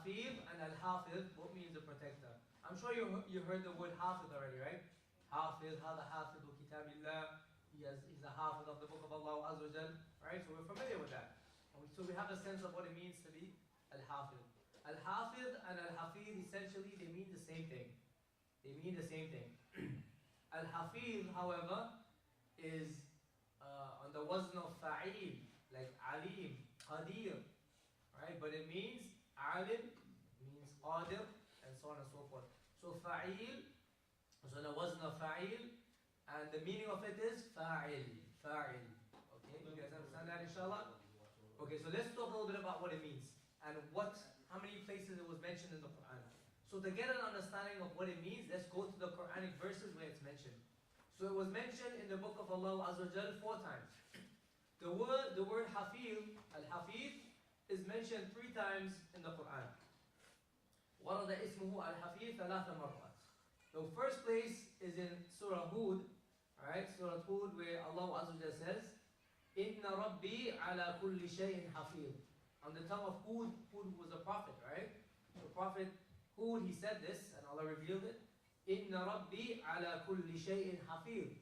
Al-Hafiz and Al-Hafiz both means the protector. I'm sure you heard the word Hafiz already, right? Hafiz, Hada Hafiz Kitabillah. He's a Hafiz of the Book of Allah Azza wa Jal, right? So we're familiar with that. So we have a sense of what it means to be Al-Hafiz. Al-Hafiz and Al-Hafiz, essentially, they mean the same thing. They mean the same thing. Al-Hafiz, however, is on the wazn of Fa'il, like Alim, Qadir, right? But it means Alim, means Qadir, and so on and so forth. So Fa'il, so on the wazn of Fa'il, and the meaning of it is Fa'il, Fa'il. Okay, you guys understand that, inshallah? Okay, so let's talk a little bit about what it means and how many places it was mentioned in the Quran. So to get an understanding of what it means, let's go to the Quranic verses where it's mentioned. So it was mentioned in the Book of Allah Azza wa Jal 4 times. The word Hafiz, Al-Hafiz, is mentioned 3 times in the Quran. وَرَدَ اسمه Al-Hafiz ثلاث مرات. The first place is in Surah Hud, alright, Surah Hud, where Allah Azza wa Jal says, إِنَّ رَبِّي عَلَى كُلِّ شَيْءٍ حَفِيظٍ. On the tongue of Hud, Hud was a prophet, right? So Prophet Hud, he said this, and Allah revealed it. إِنَّ رَبِّي عَلَى كُلِّ شَيْءٍ حَفِيظٍ.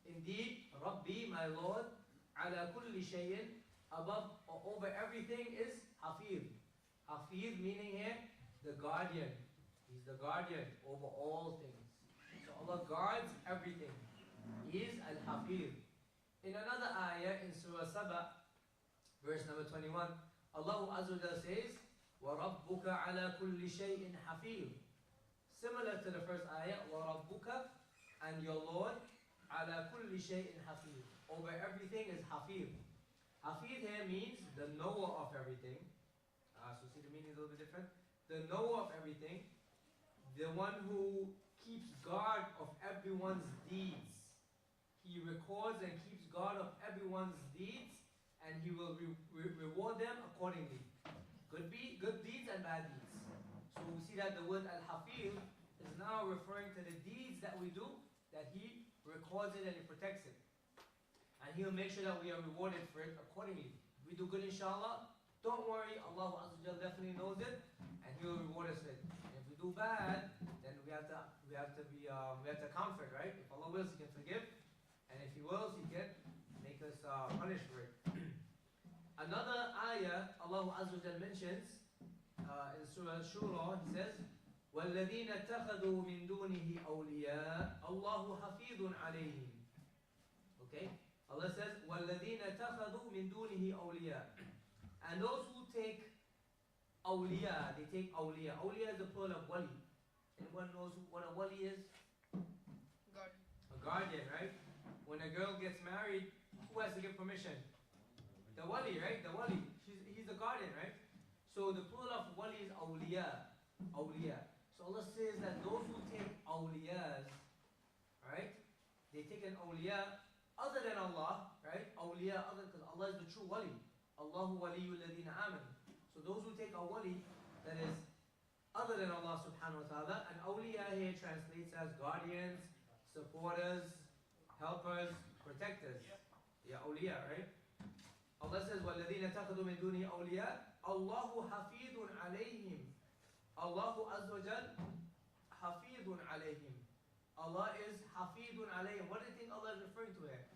Indeed, Rabbi, my Lord, عَلَى كُلِّ شَيْءٍ, above or over everything is Hafiz. Hafiz meaning here, the guardian. He's the guardian over all things. So Allah guards everything. He is Al-Hafiz. In another ayah, in Surah Saba, verse number 21, Allah Azza wa Jalla says, وَرَبُّكَ عَلَى كُلِّ شَيْءٍ حَفِيظٍ. Similar to the first ayah, وَرَبُّكَ, and your Lord, عَلَى كُلِّ شَيْءٍ حَفِيظٍ. Over everything is Hafiz. Hafiz here means the knower of everything. So see the meaning is a little bit different. The knower of everything. The one who keeps guard of everyone's deeds. He records and keeps guard of everyone's deeds, and He will reward them accordingly. Good deeds and bad deeds. So we see that the word Al-Hafiz is now referring to the deeds that we do, that He records it and He protects it. And He'll make sure that we are rewarded for it accordingly. If we do good, inshallah, don't worry, Allah Azza wa Jalla definitely knows it, and He will reward us for it. And if we do bad, then we have to comfort, right? If Allah wills, He can forgive, and if He wills, He can make us punished for it. Another ayah Allah Azza wa Jalla mentions in Surah Shura, He says, وَالَّذِينَ اتَّخَذُوا مِن دُونِهِ أَوْلِيَاءَ اللَّهُ حَفِيظٌ عَلَيْهِمْ. Okay? Allah says, وَالَّذِينَ اتَّخَذُوا مِن دُونِهِ أَوْلِيَاءَ. And those who take awliya, they take awliya. Awliya is the plural of wali. Anyone knows what a wali is? Guardian. A guardian, right? When a girl gets married, who has to give permission? The wali, right? The wali. He's the guardian, right? So the plural of wali is awliya. Awliya. So Allah says that those who take awliyas, right? They take an awliya other than Allah, right? Awliya other, because Allah is the true wali. Allahu waliyul ladina amanu. So those who take a wali that is other than Allah subhanahu wa ta'ala, and awliya here translates as guardians, supporters, helpers, protectors. Yeah, awliya, right? Allah says, وَالَّذِينَ اتَّخَذُوا مِن دُونِهِ أَوْلِيَاءَ اللَّهُ حَفِيظٌ عَلَيْهِمْ. Allahu Azza wa Jal, Hafidun alayhim. Allah is Hafidun alayhim. What do you think Allah is referring to here?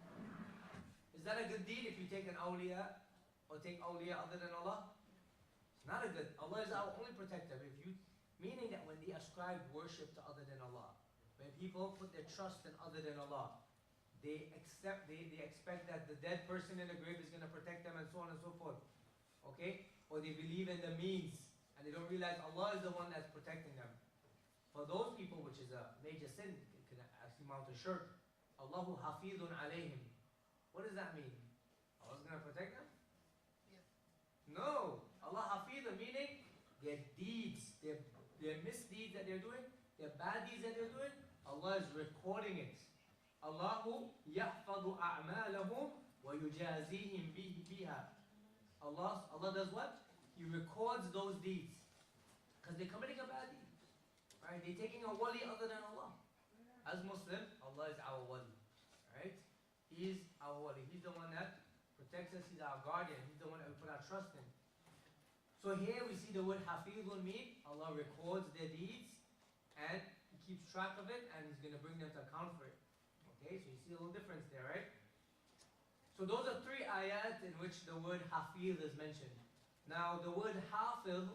Is that a good deed if you take an awliya or take awliya other than Allah? It's not a good. Allah is our only protector. Meaning that when they ascribe worship to other than Allah, when people put their trust in other than Allah, they expect that the dead person in the grave is going to protect them and so on and so forth. Okay? Or they believe in the means and they don't realize Allah is the one that's protecting them. For those people, which is a major sin, it can actually mount to shirk. Allahu hafidun alayhim. What does that mean? Allah's going to protect them? Yeah. No. Allah hafidun meaning their deeds, their misdeeds that they're doing, their bad deeds that they're doing, Allah is recording it. Allahu yahfadu a'malahum wa yujazihim biha. Allah does what? He records those deeds. Because they're committing a bad deed. Right? They're taking a wali other than Allah. As Muslims, Allah is our wali. Right? He is our wali. He's the one that protects us. He's our guardian. He's the one that we put our trust in. So here we see the word hafidun mean Allah records their deeds and He keeps track of it and He's going to bring them to account for it. Okay, so you see a little difference there, right? So those are three ayat in which the word hafiz is mentioned. Now the word hafiz,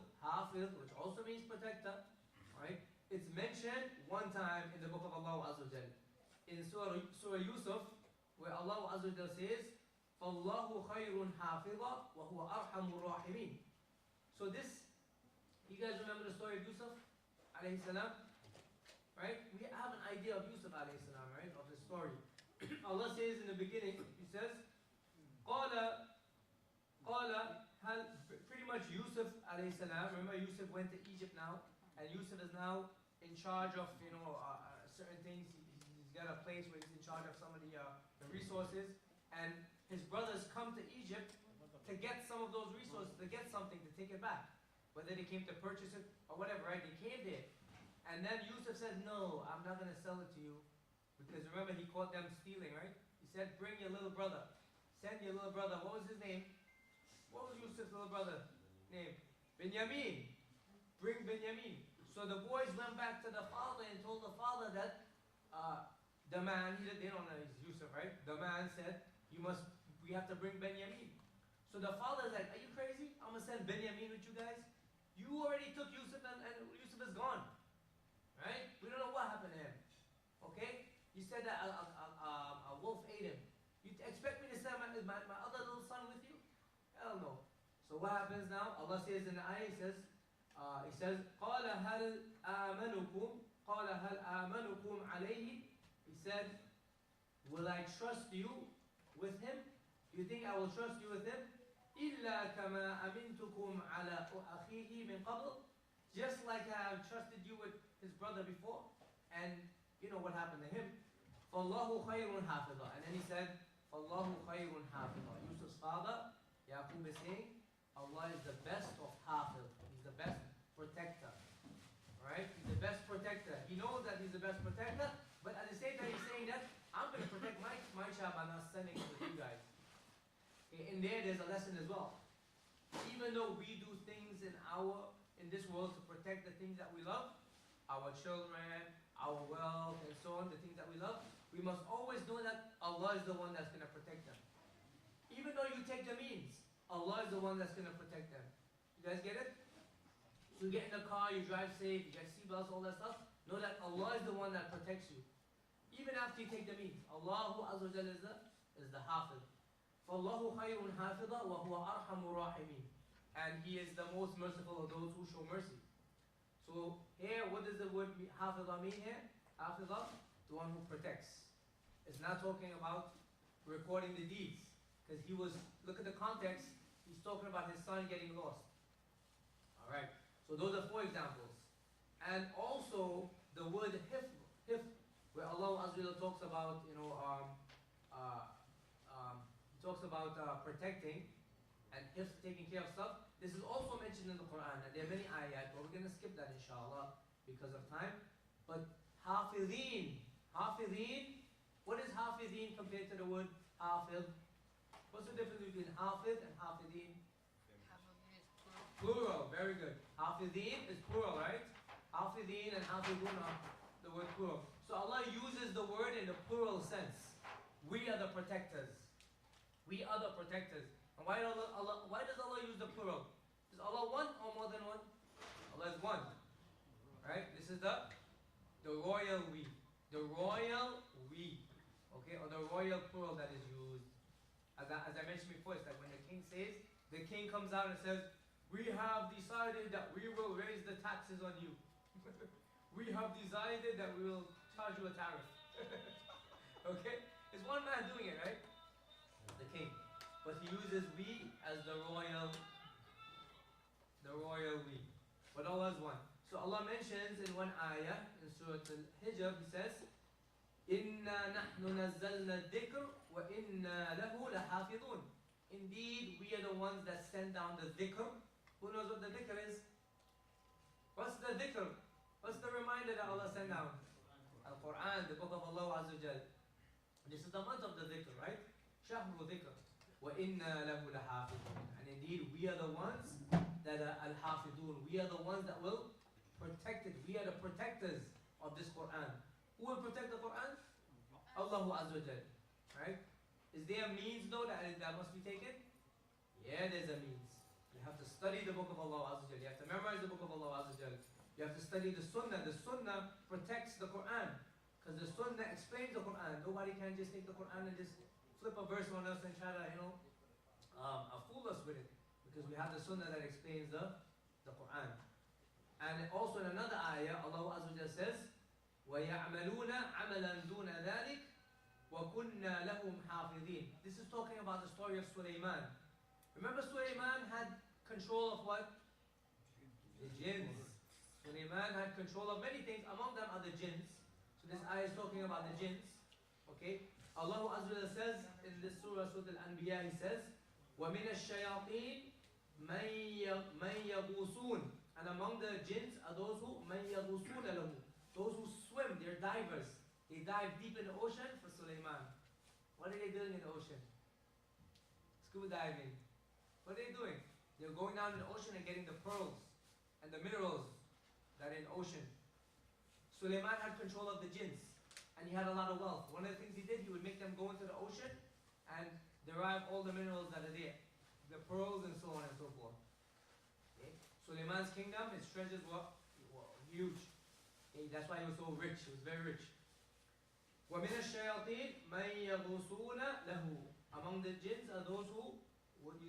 which also means protector, right? It's mentioned one time in the book of Allah Azza wa Jal. In Surah Yusuf, where Allah Azza wa Jal says, فَاللَّهُ خَيْرٌ حَافِظًا وَهُوَ أَرْحَمُ الرَّاحِمِينَ. So this, you guys remember the story of Yusuf alayhi salam? Right? We have an idea of Yusuf alayhi salam, right? Of the story. Allah says in the beginning, He says, قَالَ هل pretty much Yusuf alayhi salam, remember Yusuf went to Egypt now, and Yusuf is now in charge of, certain things. He's got a place where he's in charge of some of the resources, and his brothers come to Egypt to get some of those resources, to get something, to take it back. Whether they came to purchase it or whatever, right? They came there. And then Yusuf said, no, I'm not going to sell it to you. Because remember, he caught them stealing, right? He said, bring your little brother. Send your little brother. What was his name? What was Yusuf's little brother name? Binyamin. Bring Binyamin. So the boys went back to the father and told the father that the man, they don't know he's Yusuf, right? The man said, we have to bring Binyamin. So the father's like, are you crazy? I'm going to send Binyamin with you guys? You already took Yusuf and Yusuf is gone. Right? We don't know what happened to him. Okay? You said that a wolf ate him. You expect me to send my other little son with you? Hell no. So what happens now? Allah says in the ayah, He says, قَالَ هَلْ آمَنُكُمْ عَلَيْهِ. He said, will I trust you with him? You think I will trust you with him? إِلَّا كَمَا أَمِنْتُكُمْ عَلَى أَخِيهِ مِنْ قَبْلِ. Just like I have trusted you with his brother before. And you know what happened to him. فَاللَّهُ خَيْرٌ حَافِظًا. And then he said, فَاللَّهُ خَيْرٌ حَافِظًا. Yusuf's father, Yaqub, is saying, Allah is the best of hafiz. He's the best protector. Alright? He's the best protector. He knows that He's the best protector, but at the same time He's saying that, I'm going to protect my child by not sending it with you guys. In there's a lesson as well. Even though we do things in this world to protect the things that we love, our children, our wealth, and so on, the things that we love, we must always know that Allah is the one that's going to protect them. Even though you take the means, Allah is the one that's going to protect them. You guys get it? So you get in the car, you drive safe, you get seatbelts, all that stuff. Know that Allah is the one that protects you. Even after you take the means. Allahu Azza wa Jalla is the Hafiz. فَاللَّهُ خَيْرٌ حَافِظًا وَهُوَ أَرْحَمُ الرَّاحِمِينَ. And He is the most merciful of those who show mercy. So here, what does the word Hafiza mean here? Hafiza, the one who protects. It's not talking about recording the deeds. Because look at the context, he's talking about his son getting lost. Alright, so those are 4 examples. And also, the word hifz, where Allah Azza wa Jalla talks about, he talks about protecting and hifz, taking care of stuff. This is also mentioned in the Quran, and there are many ayat, but we're going to skip that inshallah because of time. But hafidhin, what is hafidhin compared to the word hafid? What's the difference between hafid and hafidhin? Hafid is Plural, plural. very good. Hafidhin is plural, right? Hafidhin and hafidun are the word plural. So Allah uses the word in the plural sense. We are the protectors. We are the protectors. And why does Allah use the plural? Is Allah one or more than one? Allah is one. Right? This is the royal we. The royal we. Okay? Or the royal plural that is used. As I mentioned before, it's like when the king says, the king comes out and says, we have decided that we will raise the taxes on you. We have decided that we will charge you a tariff. Okay? It's one man doing it, right? The king. But he uses we as the royal we. But Allah is one. So Allah mentions in one ayah, in Surah Al-Hijr, He says, إِنَّا نَحْنُ نَزَّلْنَا الذِّكْرَ وَإِنَّا لَهُ لَحَافِظُونَ. Indeed, we are the ones that send down the dhikr. Who knows what the dhikr is? What's the dhikr? What's the reminder that Allah sent down? Al-Quran, the book of Allah Azza wa Jal. This is the month of the dhikr, right? Shahru dhikr. وَإِنَّا لَهُ لَحَافِظُونَ. And indeed, we are the ones that al-hafidun. We are the ones that will protect it. We are the protectors of this Quran. Who will protect the Quran? Allahu Azza wa Jal. Right? Is there a means though that must be taken? Yeah, there's a means. You have to study the book of Allah Azza wa Jal. You have to memorize the book of Allah Azza wa Jal. You have to study the Sunnah. The Sunnah protects the Quran. Because the Sunnah explains the Quran. Nobody can just take the Quran and just flip a verse on us and try to, fool us with it. Because we have the Sunnah that explains the Quran. And also in another ayah, Allah Azza wa Jal says, وَيَعْمَلُونَ عَمَلًا دُونَ ذَلِكَ وَكُنَّا لَهُمْ حَافِظِينَ. This is talking about the story of Sulaiman. Remember Sulaiman had control of what? The jinns. Sulaiman had control of many things, among them are the jinns. So this ayah is talking about the jinns. Okay? Allah Azza wa Jal says in this surah, Surah Al-Anbiya, He says, وَمِنَ الشَّيَاطِينَ مَنْ يَغُوصُونَ. And among the jinns are those who مَنْ يَغُوصُونَ لَهُ. Those who swim, they're divers. They dive deep in the ocean for Sulaiman. What are they doing in the ocean? Scuba diving. What are they doing? They're going down in the ocean and getting the pearls and the minerals that are in the ocean. Sulaiman had control of the jinns and he had a lot of wealth. One of the things he did, he would make them go into the ocean and derive all the minerals that are there. The pearls and so on and so forth. Okay? Sulaiman's kingdom, his treasures were huge. Okay? That's why he was so rich. He was very rich. وَمِنَ الشَّيَاطِينَ مَنْ يَغُوصُونَ لَهُ. Among the jinns are those who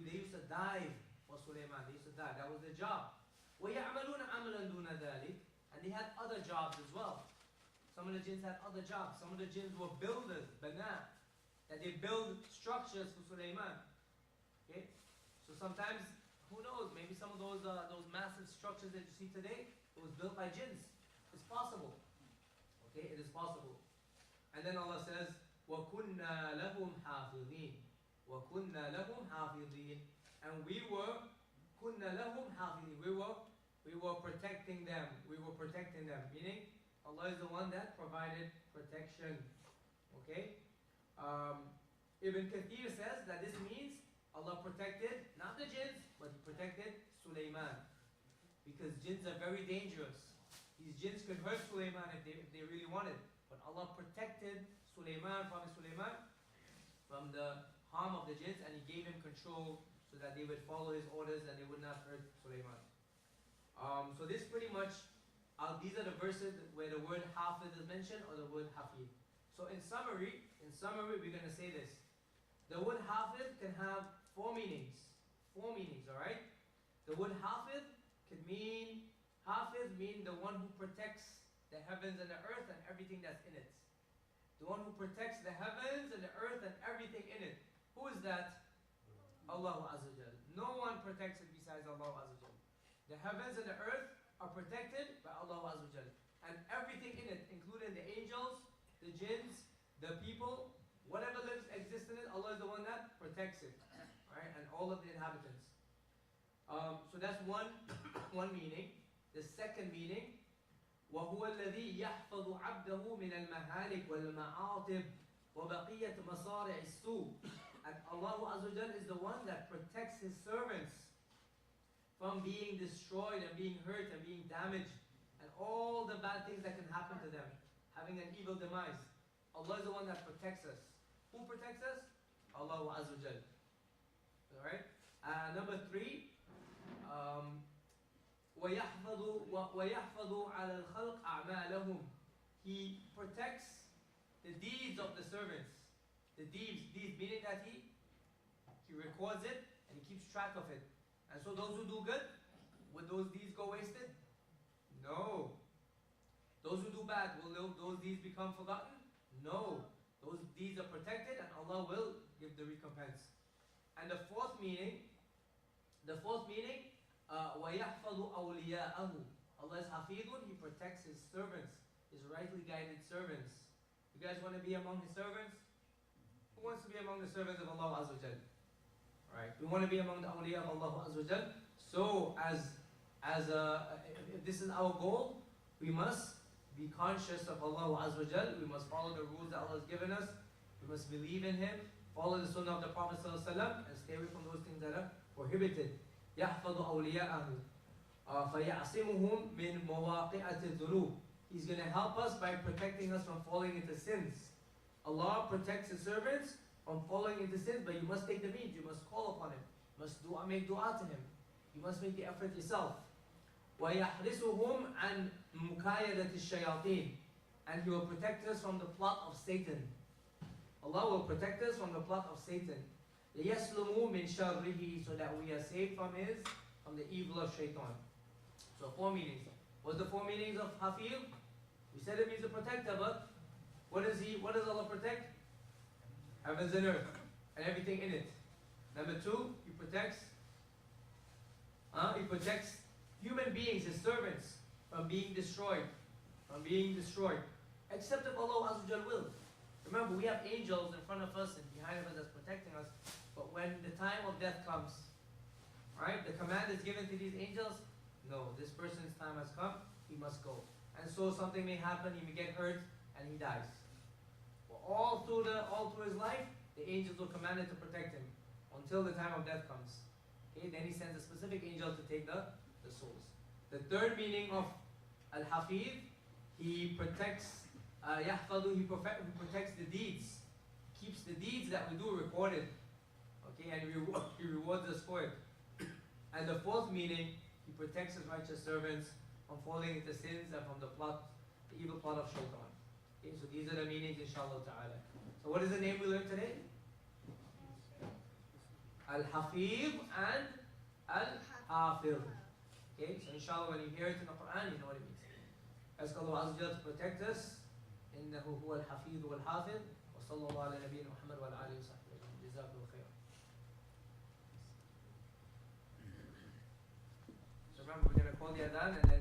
they used to dive for Sulaiman. They used to dive. That was their job. وَيَعْمَلُونَ عَمَلًا دُونَ ذَلِكَ. And they had other jobs as well. Some of the jinns had other jobs. Some of the jinns were builders, bana, that they build structures for Sulaiman. Okay? So sometimes, who knows, maybe some of those massive structures that you see today, it was built by jinns. It's possible. Okay, it is possible. And then Allah says, وَكُنَّا لَهُمْ حَافِظِينَ. وَكُنَّا لَهُمْ حَافِظِينَ. And we were, كُنَّا لَهُمْ حَافِظِينَ. We were protecting them. We were protecting them. Meaning, Allah is the one that provided protection. Okay? Ibn Kathir says that this means Allah protected, not the jinns, but He protected Sulaiman. Because jinns are very dangerous. These jinns could hurt Sulaiman if they really wanted. But Allah protected Sulaiman, Prophet Sulaiman, from the harm of the jinns, and He gave him control so that they would follow His orders and they would not hurt Sulaiman. So this pretty much, these are the verses where the word Hafiz is mentioned, or the word Hafid. So in summary, we're going to say this. The word Hafiz can have four meanings. Four meanings, alright? The word Hafiz could mean, Hafiz means the one who protects the heavens and the earth and everything that's in it. The one who protects the heavens and the earth and everything in it. Who is that? Allah Azza wa Jal. No one protects it besides Allah Azza wa Jal. The heavens and the earth are protected by Allah Azza wa Jal. And everything in it, including the angels, the jinns, the people, whatever exists in it, Allah is the one that protects it. Right? And all of the inhabitants. So that's one meaning. The second meaning, وهو الذي يحفظ عبده من المهالك والمعاطب وبقية مصارع السوء. And Allah Azza wa Jal is the one that protects His servants from being destroyed and being hurt and being damaged and all the bad things that can happen to them, having an evil demise. Allah is the one that protects us. Who protects us? Allah Azza wa Jal. Alright? Number three, وَيَحْفَظُ عَلَى الْخَلْقِ أَعْمَالَهُمْ. He protects the deeds of the servants. The deeds meaning that He records it and He keeps track of it. And so those who do good, will those deeds go wasted? No. Those who do bad, will those deeds become forgotten? No. Those deeds are protected and Allah will give the recompense. And the fourth meaning, وَيَحْفَظُ أَوْلِيَاءَهُ. Allah is Hafidun, He protects His servants, His rightly guided servants. You guys want to be among His servants? Who wants to be among the servants of Allah Azza wa Jal? Alright, we want to be among the awliya of Allah Azza wa Jal. So, if this is our goal, we must be conscious of Allah Azza wa Jal. We must follow the rules that Allah has given us. We must believe in Him, follow the sunnah of the Prophet ﷺ, and stay away from those things that are prohibited. يحفظ أولياءه فيعصمهم من مواقعة الذنوب. He's going to help us by protecting us from falling into sins. Allah protects His servants from falling into sins, but you must take the means. You must call upon Him. You must make dua to Him. You must make the effort yourself. وَيَحْرِسُهُمْ عَنْ مُكَايَدَةِ الشَّيَاطِينِ. And He will protect us from the plot of Satan. Allah will protect us from the plot of Satan. لِيَسْلُمُوا مِنْ شَرِّهِ. So that we are saved from the evil of shaitan. So 4 meanings. What's the 4 meanings of Hafiz? We said it means a protector, but what does Allah protect? Heavens and earth and everything in it. Number 2, He protects human beings, His servants, from being destroyed. Except if Allah Azza wa Jal will. Remember, we have angels in front of us and behind of us that's protecting us. But when the time of death comes, right, the command is given to these angels, no, this person's time has come, he must go. And so something may happen, he may get hurt, and he dies. But all through his life, the angels will command it to protect him until the time of death comes. Okay, then He sends a specific angel to take the souls. The third meaning of Al-Hafiz, He protects, He protects the deeds. Keeps the deeds that we do recorded. Okay, and He rewards us for it. And the fourth meaning, He protects His righteous servants from falling into sins and from the evil plot of shaitan. Okay, so these are the meanings, inshallah ta'ala. So what is the name we learned today? Al-Hafiz and Al-Hafir. Okay, so inshallah when you hear it in the Quran, you know what it means. Ask Allah Azza wa Jalla to protect us. إنه هو الحفيظ والحافظ وصلى الله على نبينا محمد وعلى آله وصحبه أجمعين. جزاكم الله خير. So remember, we're going to call the adhan and then